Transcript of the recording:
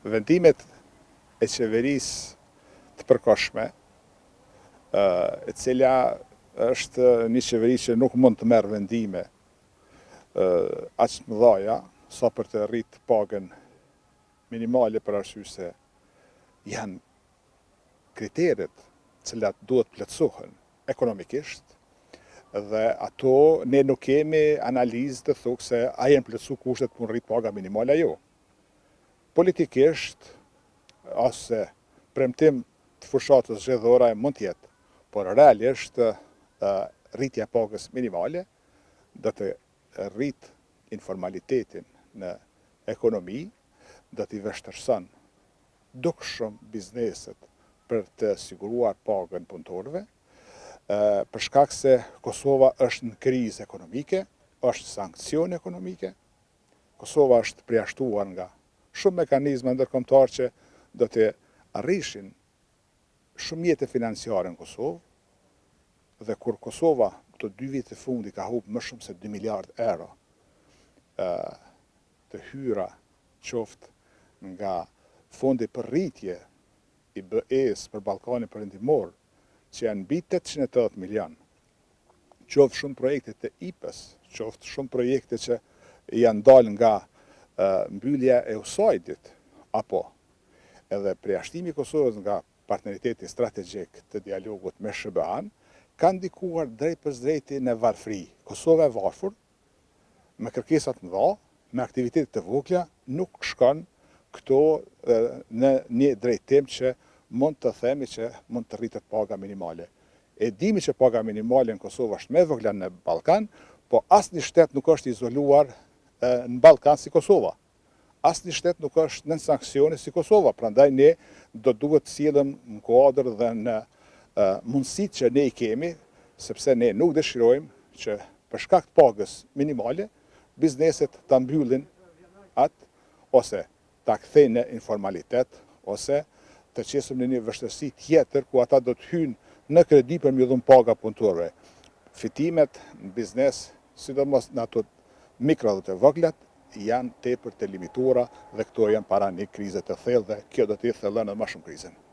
Vendimet e qeverisë të përkohshme, e cila është një qeveri që nuk mund të merr vendime aq të mëdha sa për të rritë pagën minimale, për arsye se janë kriteret cilat duhet plotësohen ekonomikisht, dhe ato ne nuk kemi analizë të thukë se a janë plotësuar kushtet për rritë paga minimale ajo. Politikisht, ose premtim të fushatës zgjedhore mund tjetë, por realisht rritja e pagës minimale do të rritë informalitetin në ekonomi, do t'i vështirëson dukshëm bizneset për të siguruar pagën punëtorëve, për shkak se Kosova është në krizë ekonomike, është sankcione ekonomike, Kosova është përjashtuar nga shumë mekanizma ndërkombëtar që do të arrishin shumë mjete financiare në Kosovë, dhe kur Kosova këto 2 vite fundi ka humbë më shumë se 2 miliard euro të hyra, qoftë nga fondi për rritje i BE-s për Ballkanin Perëndimor, që janë mbi 880 milion, qoftë shumë projekte të IPA-s, qoftë shumë projekte që janë dalë nga mbyllja e USAID-it, apo edhe përjashtimi i Kosovës nga partneriteti strategjik të dialogut me SBA-n, ka ndikuar drejt për drejti në varfëri. Kosova e varfër, me kërkesat të mëdha, me aktivitete të vogla, nuk shkon këto në një drejtim që mund të themi që mund të rritet paga minimale. E dimi që paga minimale në Kosovë është më e vogla në Ballkan, po asnjë shtet nuk është izoluar në Ballkan si Kosova. Asnjë shtet nuk është nën sanksione si Kosova, prandaj ne do duhet të sillim në kuadër dhe në mundësitë që ne i kemi, sepse ne nuk dëshirojmë që për shkak të pagës minimale, bizneset ta mbyllin atë, ose ta kthejnë në informalitet, ose të qesim në një vështirësi tjetër ku ata do të hyjnë në kredi për mbyllur paga punëtorëve. Fitimet në biznes, sidomos në ato mikro dhe të voglat, janë tepër të limituara dhe këto janë para një krize të thellë dhe kjo do t'i thellën edhe më shumë krizën.